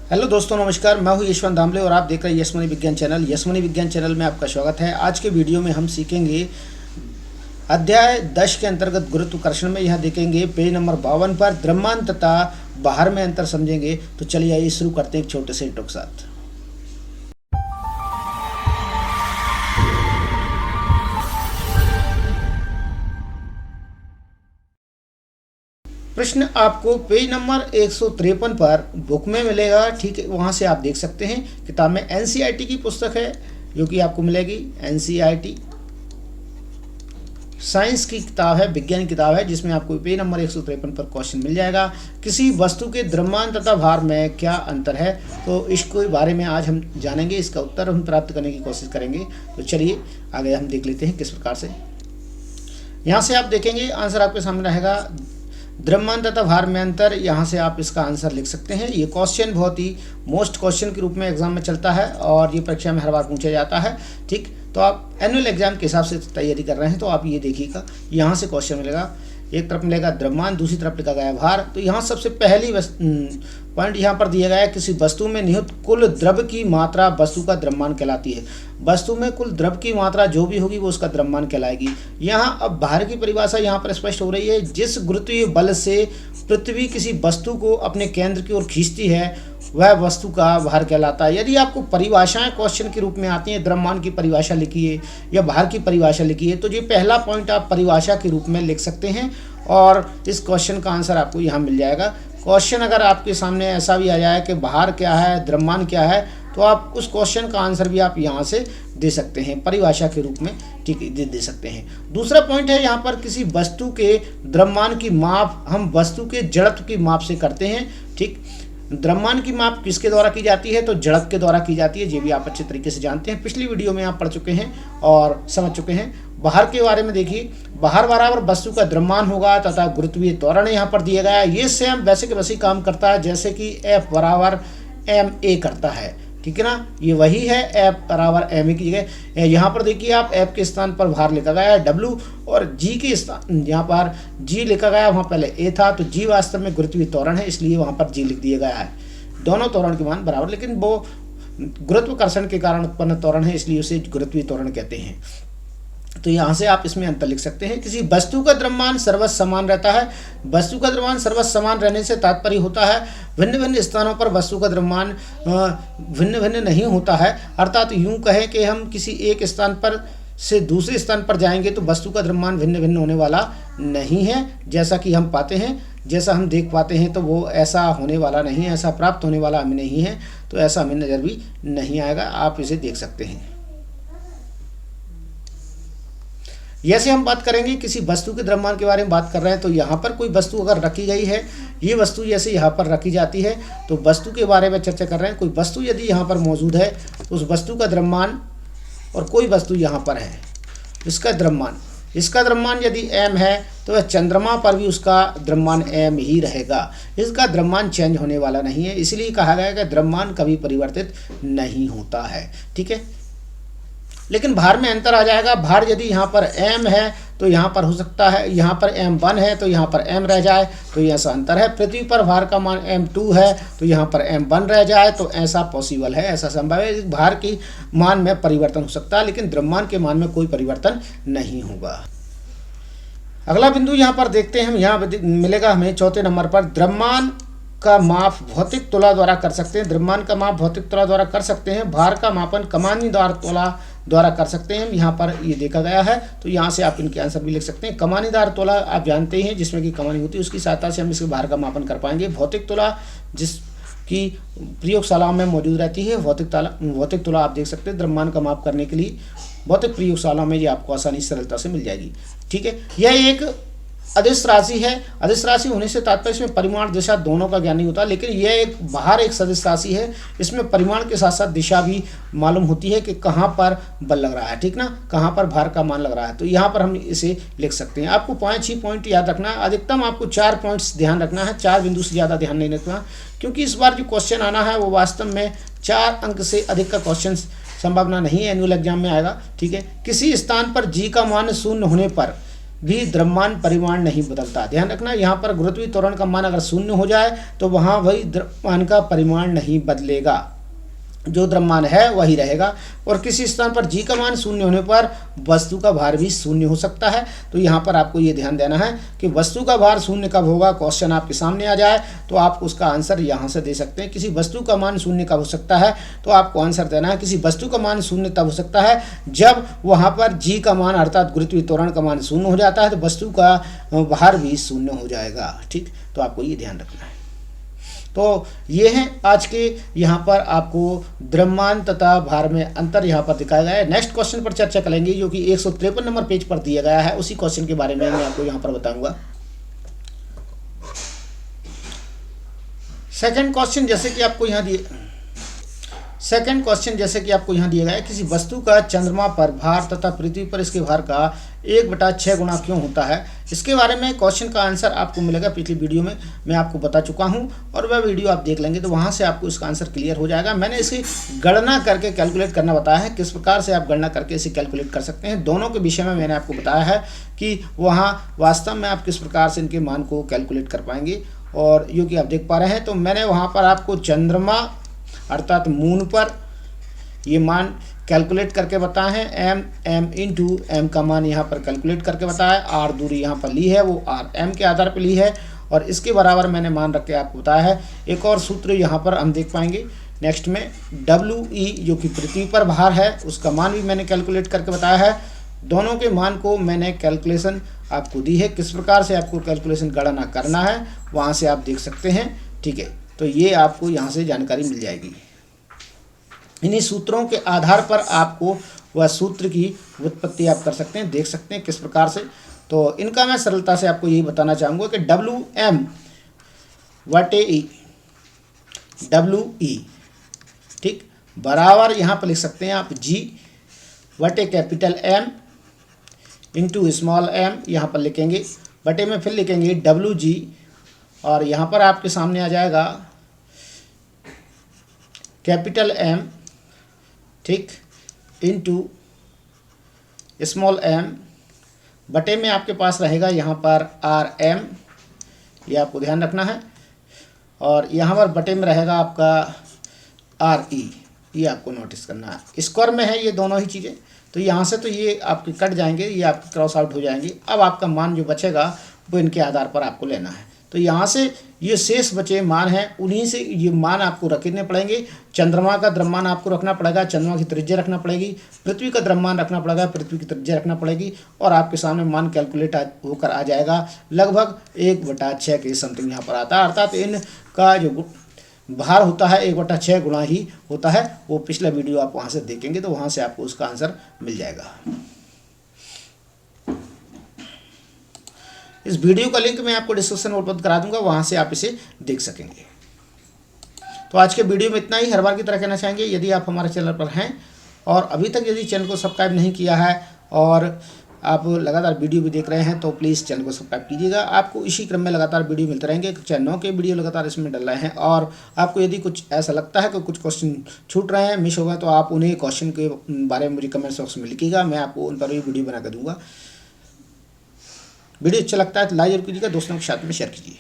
Hello दोस्तों, नमस्कार। मैं हूं यशवंत दामले और आप देख रहे हैं यशमनी विज्ञान चैनल। यशमनी विज्ञान चैनल में आपका स्वागत है। आज के वीडियो में हम सीखेंगे अध्याय 10 के अंतर्गत गुरुत्वाकर्षण में। यहाँ देखेंगे पेज नंबर 52 पर द्रव्यमान तथा बाहर में अंतर समझेंगे। तो चलिए आइए शुरू करते हैं एक छोटे से इंट्रो के साथ। प्रश्न आपको पेज नंबर 153 पर बुक में मिलेगा, ठीक है। वहाँ से आप देख सकते हैं। किताब में एनसीईआरटी की पुस्तक है जो कि आपको मिलेगी। एनसीईआरटी साइंस की किताब है, विज्ञान किताब है, जिसमें आपको पेज नंबर 153 पर क्वेश्चन मिल जाएगा। किसी वस्तु के द्रव्यमान तथा भार में क्या अंतर है, तो इसके बारे में आज हम जानेंगे। इसका उत्तर हम प्राप्त करने की कोशिश करेंगे। तो चलिए आगे हम देख लेते हैं किस प्रकार से। यहाँ से आप देखेंगे आंसर आपके सामने रहेगा, द्रव्यमान तथा भार में अंतर। यहाँ से आप इसका आंसर लिख सकते हैं। ये क्वेश्चन बहुत ही मोस्ट क्वेश्चन के रूप में एग्जाम में चलता है और ये परीक्षा में हर बार पूछा जाता है, ठीक। तो आप एनुअल एग्जाम के हिसाब से तैयारी कर रहे हैं तो आप ये देखिएगा, यहाँ से क्वेश्चन मिलेगा। एक तरफ मिलेगा द्रव्यमान, दूसरी तरफ लिखा गया भार। तो यहाँ सबसे पहली पॉइंट यहाँ पर दिया गया है, किसी वस्तु में निहित कुल द्रव्य की मात्रा वस्तु का द्रव्यमान कहलाती है। वस्तु में कुल द्रव्य की मात्रा जो भी होगी वो उसका द्रव्यमान कहलाएगी। यहाँ अब भार की परिभाषा यहाँ पर स्पष्ट हो रही है। जिस गुरुत्वीय बल से पृथ्वी किसी वस्तु को अपने केंद्र की ओर खींचती है वह वस्तु का भार कहलाता है। यदि आपको परिभाषाएं क्वेश्चन के रूप में आती हैं, द्रव्यमान की परिभाषा लिखिए या भार की परिभाषा लिखिए, तो ये पहला पॉइंट आप परिभाषा के रूप में लिख सकते हैं और इस क्वेश्चन का आंसर आपको यहाँ मिल जाएगा। क्वेश्चन अगर आपके सामने ऐसा भी आ जाए कि भार क्या है, द्रव्यमान क्या है, तो आप उस क्वेश्चन का आंसर भी आप यहाँ से दे सकते हैं, परिभाषा के रूप में, ठीक है, दे सकते हैं। दूसरा पॉइंट है यहाँ पर, किसी वस्तु के द्रव्यमान की माप हम वस्तु के जड़त्व की माप से करते हैं, ठीक। द्रव्यमान की माप किसके द्वारा की जाती है, तो जड़त्व के द्वारा की जाती है। ये भी आप अच्छे तरीके से जानते हैं, पिछली वीडियो में आप पढ़ चुके हैं और समझ चुके हैं। भार के बारे में देखिए, भार बराबर वस्तु का द्रव्यमान होगा तथा गुरुत्वीय त्वरण यहाँ पर दिया गया है। ये सेम वैसे के वैसे ही काम करता है जैसे कि F बराबर ma करता है, ठीक है ना। ये वही है, F बराबर ma की जगह यहाँ पर देखिए आप F के स्थान पर भार लिखा गया है W और G के स्थान यहाँ पर G लिखा गया, वहाँ पहले A था, तो G वास्तव में गुरुत्वीय त्वरण है, इसलिए वहाँ पर G लिख दिया गया है। दोनों त्वरण के मान बराबर, लेकिन वो गुरुत्वाकर्षण के कारण उत्पन्न त्वरण है, इसलिए उसे गुरुत्वीय त्वरण कहते हैं। तो यहाँ से आप इसमें अंतर लिख सकते हैं। किसी वस्तु का द्रव्यमान सर्वत्र समान रहता है। वस्तु का द्रव्यमान सर्वत्र समान रहने से तात्पर्य होता है भिन्न भिन्न स्थानों पर वस्तु का द्रव्यमान भिन्न भिन्न नहीं होता है। अर्थात यूँ कहें कि हम किसी एक स्थान पर से दूसरे स्थान पर जाएंगे तो वस्तु का द्रव्यमान भिन्न भिन्न होने वाला नहीं है, जैसा कि हम पाते हैं, जैसा हम देख पाते हैं, तो वो ऐसा होने वाला नहीं है, ऐसा प्राप्त होने वाला हमें नहीं है। तो ऐसा हमें नज़र भी नहीं आएगा, आप इसे देख सकते हैं। जैसे हम बात करेंगे किसी वस्तु के द्रव्यमान के बारे में बात कर रहे हैं, तो यहाँ पर कोई वस्तु अगर रखी गई है, ये वस्तु जैसे यहाँ पर रखी जाती है, तो वस्तु के बारे में चर्चा कर रहे हैं। कोई वस्तु यदि यहाँ पर मौजूद है तो उस वस्तु का द्रव्यमान, और कोई वस्तु यहाँ पर है, इसका द्रव्यमान यदि m है तो वह चंद्रमा पर भी उसका द्रव्यमान m ही रहेगा। इसका द्रव्यमान चेंज होने वाला नहीं है, इसलिए कहा गया है कि द्रव्यमान कभी परिवर्तित नहीं होता है, ठीक है। लेकिन भार में अंतर आ जाएगा। भार यदि यहाँ पर m है तो यहाँ पर हो सकता है, यहाँ पर m1 है तो यहाँ पर m रह जाए, तो ये ऐसा अंतर है। पृथ्वी पर भार का मान m2 है तो यहाँ पर m1 रह जाए, तो ऐसा पॉसिबल है, ऐसा संभव है। इस भार की मान में परिवर्तन हो सकता है, लेकिन द्रव्यमान के मान में कोई परिवर्तन नहीं होगा। अगला बिंदु यहाँ पर देखते हैं हम, यहाँ मिलेगा हमें चौथे नंबर पर, द्रव्यमान का माप भौतिक तुला द्वारा कर सकते हैं। द्रव्यमान का माप भौतिक तुला द्वारा कर सकते हैं। भार का मापन कमानीदार तुला द्वारा कर सकते हैं। यहाँ पर ये देखा गया है, तो यहाँ से आप इनके आंसर भी लिख सकते हैं। कमानीदार तुला आप जानते हैं, जिसमें कि कमानी होती है, उसकी सहायता से हम इसके भार का मापन कर पाएंगे। भौतिक तुला जिसकी प्रयोगशालाओं में मौजूद रहती है, भौतिक तुला आप देख सकते हैं। द्रव्यमान का माप करने के लिए भौतिक प्रयोगशाला में ये आपको आसानी सरलता से मिल जाएगी, ठीक है। यह एक अदिश राशि है। अदिश राशि होने से तात्पर्य इसमें परिमाण दिशा दोनों का ज्ञान नहीं होता, लेकिन यह एक बाहर एक सदिश राशि है। इसमें परिमाण के साथ साथ दिशा भी मालूम होती है कि कहाँ पर बल लग रहा है, ठीक ना, कहाँ पर भार का मान लग रहा है। तो यहाँ पर हम इसे लिख सकते हैं। आपको 5-6 पॉइंट याद रखना है। अधिकतम आपको 4 पॉइंट्स ध्यान रखना है, 4 बिंदु से ज़्यादा ध्यान नहीं रखना, क्योंकि इस बार जो क्वेश्चन आना है वो वास्तव में 4 अंक से अधिक का क्वेश्चन संभावना नहीं है, एनुअल एग्जाम में आएगा, ठीक है। किसी स्थान पर जी का मान 0 होने पर भी द्रव्यमान परिमाण नहीं बदलता। ध्यान रखना, यहाँ पर गुरुत्वीय त्वरण का मान अगर शून्य हो जाए तो वहाँ वही द्रव्यमान का परिमाण नहीं बदलेगा, जो द्रव्यमान है वही रहेगा। और किसी स्थान पर जी का मान शून्य होने पर वस्तु का भार भी शून्य हो सकता है। तो यहाँ पर आपको ये ध्यान देना है कि वस्तु का भार शून्य कब होगा, क्वेश्चन आपके सामने आ जाए तो आप उसका आंसर यहाँ से दे सकते हैं। किसी वस्तु का मान शून्य कब हो सकता है, तो आपको आंसर देना है किसी वस्तु का मान शून्य तब हो सकता है जब वहाँ पर जी का मान अर्थात गुरुत्वीय त्वरण का मान शून्य हो जाता है, तो वस्तु का भार भी शून्य हो जाएगा। ठीक, तो आपको ये ध्यान रखना है। तो ये है आज के यहाँ पर आपको द्रव्यमान तथा भार में अंतर यहाँ पर दिखाया गया है। नेक्स्ट क्वेश्चन पर चर्चा करेंगे जो कि 153 नंबर पेज पर दिया गया है, उसी क्वेश्चन के बारे में मैं आपको यहाँ पर बताऊंगा। सेकंड क्वेश्चन जैसे कि आपको यहाँ दिया गया है, किसी वस्तु का चंद्रमा पर भार तथा पृथ्वी पर इसके भार का 1/6 गुना क्यों होता है। इसके बारे में क्वेश्चन का आंसर आपको मिलेगा, पिछली वीडियो में मैं आपको बता चुका हूं और वह वीडियो आप देख लेंगे तो वहां से आपको इसका आंसर क्लियर हो जाएगा। मैंने इसे गणना करके कैलकुलेट करना बताया है, किस प्रकार से आप गणना करके इसे कैलकुलेट कर सकते हैं। दोनों के विषय में मैंने आपको बताया है कि वहाँ वास्तव में आप किस प्रकार से इनके मान को कैलकुलेट कर पाएंगे। और जो कि आप देख पा रहे हैं, तो मैंने वहाँ पर आपको चंद्रमा अर्थात मून पर ये मान कैलकुलेट करके बताए हैं। m इंटू एम का मान यहाँ पर कैलकुलेट करके बताया, r दूरी यहाँ पर ली है वो rm के आधार पर ली है और इसके बराबर मैंने मान रख के आपको बताया है। एक और सूत्र यहाँ पर हम देख पाएंगे नेक्स्ट में, WE जो कि पृथ्वी पर भार है उसका मान भी मैंने कैलकुलेट करके बताया है। दोनों के मान को मैंने कैलकुलेशन आपको दी है, किस प्रकार से आपको कैलकुलेशन गणना करना है वहाँ से आप देख सकते हैं। ठीक है, तो ये आपको यहाँ से जानकारी मिल जाएगी। इन्हीं सूत्रों के आधार पर आपको वह सूत्र की व्युत्पत्ति आप कर सकते हैं, देख सकते हैं किस प्रकार से। तो इनका मैं सरलता से आपको यही बताना चाहूँगा कि WE ठीक बराबर यहाँ पर लिख सकते हैं आप G/M इंटू स्मॉल m यहाँ पर लिखेंगे, बटे में फिर लिखेंगे WG और यहाँ पर आपके सामने आ जाएगा M ठीक इंटू स्मॉल m, बटे में आपके पास रहेगा यहाँ पर RM, ये आपको ध्यान रखना है। और यहाँ पर बटे में रहेगा आपका RE, ये आपको नोटिस करना है। स्क्वायर में है ये दोनों ही चीज़ें, तो यहाँ से तो ये आपके कट जाएंगे, ये आपके क्रॉस आउट हो जाएंगे। अब आपका मान जो बचेगा वो इनके आधार पर आपको लेना है। तो यहाँ से ये शेष बचे मान हैं, उन्हीं से ये मान आपको रखने पड़ेंगे। चंद्रमा का द्रव्यमान आपको रखना पड़ेगा, चंद्रमा की त्रिज्या रखना पड़ेगी। पृथ्वी का द्रव्यमान रखना पड़ेगा, पृथ्वी की त्रिज्या रखना पड़ेगी। और आपके सामने मान कैलकुलेट होकर आ जाएगा लगभग 1/6 के समथिंग यहाँ पर आता है। अर्थात इनका जो भार होता है 1/6 गुना ही होता है। वो पिछला वीडियो आप वहाँ से देखेंगे तो वहाँ से आपको उसका आंसर मिल जाएगा। इस वीडियो का लिंक मैं आपको डिस्क्रिप्शन में उपलब्ध करा दूंगा, वहाँ से आप इसे देख सकेंगे। तो आज के वीडियो में इतना ही। हर बार की तरह कहना चाहेंगे, यदि आप हमारे चैनल पर हैं और अभी तक यदि चैनल को सब्सक्राइब नहीं किया है और आप लगातार वीडियो भी देख रहे हैं तो प्लीज़ चैनल को सब्सक्राइब कीजिएगा। आपको इसी क्रम में लगातार वीडियो मिलते रहेंगे। 9 के वीडियो लगातार इसमें डल रहे हैं। और आपको यदि कुछ ऐसा लगता है कि कुछ क्वेश्चन छूट रहे हैं, मिस हो गए, तो आप उन्हें क्वेश्चन के बारे में मुझे कमेंट बॉक्स में लिखिएगा, मैं आपको उन पर भी वीडियो बना कर दूँगा। वीडियो अच्छा लगता है तो लाइक जरूर कीजिएगा, दोस्तों के साथ में शेयर कीजिए।